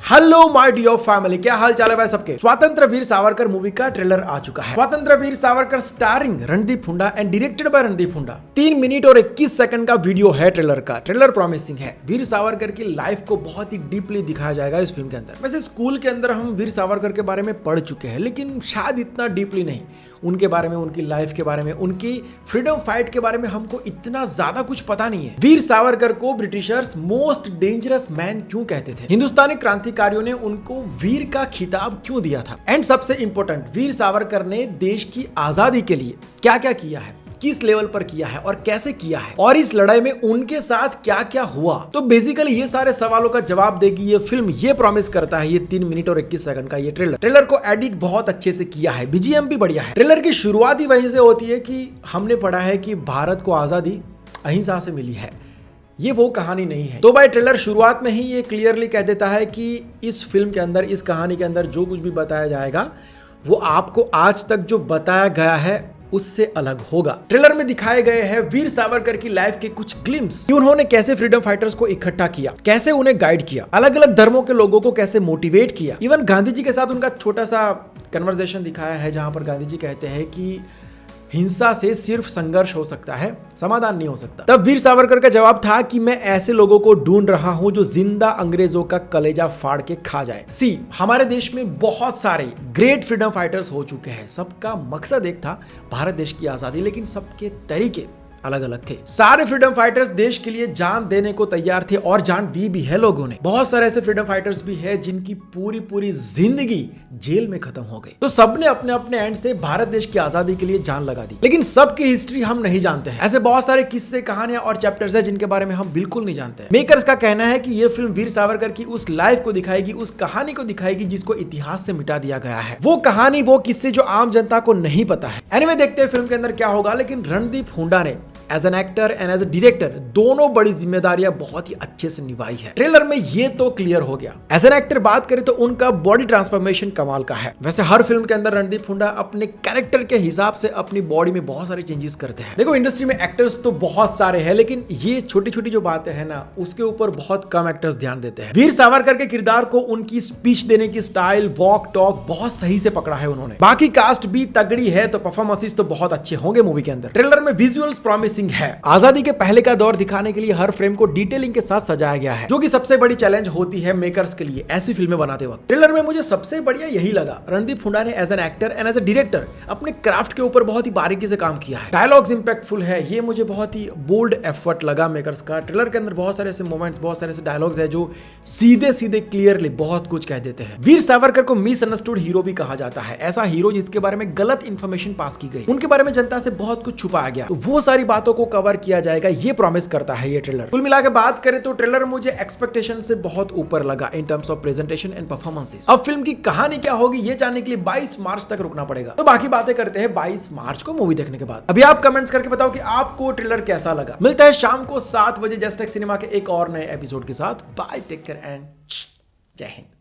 Hello my dear family, क्या हाल चाल है भाई सबके। स्वतंत्र वीर सावरकर मूवी का ट्रेलर आ चुका है। Swatantra Veer Savarkar starring Randeep Hooda and directed by Randeep Hooda. 3 minute और 21 सेकंड का वीडियो है ट्रेलर का। ट्रेलर प्रॉमिसिंग है। वीर सावरकर की लाइफ को बहुत ही डीपली दिखाया जाएगा इस फिल्म के अंदर। वैसे स्कूल के अंदर हम वीर सावरकर के बारे में पढ़ चुके हैं, लेकिन शायद इतना डीपली नहीं। उनके बारे में, उनकी लाइफ के बारे में, उनकी फ्रीडम फाइट के बारे में हमको इतना ज्यादा कुछ पता नहीं है। वीर सावरकर को ब्रिटिशर्स मोस्ट डेंजरस मैन क्यों कहते थे, हिंदुस्तानी क्रांतिकारियों ने उनको वीर का खिताब क्यों दिया था, एंड सबसे इंपॉर्टेंट, वीर सावरकर ने देश की आजादी के लिए क्या क्या किया है, किस लेवल पर किया है और कैसे किया है, और इस लड़ाई में उनके साथ क्या क्या हुआ। तो बेसिकली ये सारे सवालों का जवाब देगी ये फिल्म। ये प्रॉमिस करता है ये 3 मिनट और 21 सेकंड का ये ट्रेलर को एडिट बहुत अच्छे से किया है, बीजीएम भी बढ़िया है। ट्रेलर की शुरुआत ही वहीं से होती है कि हमने पढ़ा है कि भारत को आजादी अहिंसा से मिली है। ये वो कहानी नहीं है। तो भाई ट्रेलर शुरुआत में ही ये क्लियरली कह देता है कि इस फिल्म के अंदर, इस कहानी के अंदर जो कुछ भी बताया जाएगा वो आपको आज तक जो बताया गया है उससे अलग होगा। ट्रेलर में दिखाए गए हैं वीर सावरकर की लाइफ के कुछ ग्लिम्स कि उन्होंने कैसे फ्रीडम फाइटर्स को इकट्ठा किया, कैसे उन्हें गाइड किया, अलग अलग धर्मों के लोगों को कैसे मोटिवेट किया। इवन गांधी जी के साथ उनका छोटा सा कन्वर्सेशन दिखाया है, जहां पर गांधी जी कहते हैं कि हिंसा से सिर्फ संघर्ष हो सकता है, समाधान नहीं हो सकता। तब वीर सावरकर का जवाब था कि मैं ऐसे लोगों को ढूंढ रहा हूं जो जिंदा अंग्रेजों का कलेजा फाड़ के खा जाए। हमारे देश में बहुत सारे ग्रेट फ्रीडम फाइटर्स हो चुके हैं। सबका मकसद एक था, भारत देश की आजादी, लेकिन सबके तरीके अलग अलग थे। सारे फ्रीडम फाइटर्स देश के लिए जान देने को तैयार थे और जान दी भी है लोगों ने। बहुत सारे ऐसे फ्रीडम फाइटर्स भी है जिनकी पूरी जिंदगी जेल में खत्म हो गई। तो सबने अपने अपने एंड से भारत देश की आजादी के लिए जान लगा दी, लेकिन सबकी हिस्ट्री हम नहीं जानते हैं। ऐसे बहुत सारे किस्से, कहानियां और चैप्टर्स है जिनके बारे में हम बिल्कुल नहीं जानते हैं। मेकर्स का कहना है कि यह फिल्म वीर सावरकर की उस लाइफ को दिखाएगी, उस कहानी को दिखाएगी जिसको इतिहास से मिटा दिया गया है। वो कहानी, वो किस्से जो आम जनता को नहीं पता है। एनीवे देखते हैं फिल्म के अंदर क्या होगा। लेकिन रणदीप हुड्डा ने as an actor and as a director दोनों बड़ी जिम्मेदारियां बहुत ही अच्छे से निभाई है। ट्रेलर में ये तो क्लियर हो गया। एज एन एक्टर बात करें तो उनका बॉडी ट्रांसफॉर्मेशन कमाल का है। वैसे हर फिल्म के अंदर रणदीप हुड्डा अपने कैरेक्टर के हिसाब से अपनी बॉडी में बहुत सारे चेंजेस करते हैं। देखो, इंडस्ट्री में एक्टर्स तो बहुत सारे हैं, लेकिन ये छोटी छोटी जो बातें हैं ना, उसके ऊपर बहुत कम एक्टर्स ध्यान देते हैं। वीर सावरकर के किरदार को उनकी स्पीच देने की स्टाइल, वॉक टॉक बहुत सही से पकड़ा है उन्होंने। बाकी कास्ट भी तगड़ी है, तो परफॉर्मेंसेस तो बहुत अच्छे होंगे मूवी के अंदर। ट्रेलर में विजुअल्स प्रॉमिसिंग है। आजादी के पहले का दौर दिखाने के लिए हर फ्रेम को डिटेलिंग के साथ सजाया गया है, जो कि सबसे बड़ी चैलेंज होती है मेकर्स के लिए ऐसी फिल्में बनाते वक्त। ट्रेलर में मुझे सबसे बढ़िया यही लगा, रणदीप हुड्डा ने as an actor and as a director अपने क्राफ्ट के ऊपर बहुत ही बारीकी से काम किया है। डायलॉग्स इंपैक्टफुल है, ये मुझे बहुत ही बोल्ड एफर्ट लगा मेकर्स का। ट्रेलर के अंदर बहुत सारे ऐसे मोमेंट्स, बहुत सारे ऐसे डायलॉग्स है जो सीधे सीधे क्लियरली बहुत कुछ कह देते हैं। वीर सावरकर को मिसअंडरस्टूड हीरो भी कहा जाता है। ऐसा हीरो जिसके बारे में गलत इंफॉर्मेशन पास की गई, उनके बारे में जनता से बहुत कुछ छुपाया गया, तो वो सारी बातों को कवर किया जाएगा, ये प्रॉमिस करता है ये ट्रेलर। कुल मिला के बात करें तो ट्रेलर मुझे एक्सपेक्टेशन से बहुत ऊपर लगा in terms of presentation and performances. अब फिल्म की कहानी क्या होगी ये जानने के लिए 22 मार्च तक रुकना पड़ेगा। तो बाकी बातें करते हैं 22 मार्च को मूवी देखने के बाद। अभी आप कमेंट्स करके बताओ कि आपको ट्रेलर कैसा लगा। मिलता है शाम को 7 बजे जस्ट टेक सिनेमा के एक और नए एपिसोड के साथ। बाय, टेक केयर एंड जय हिंद।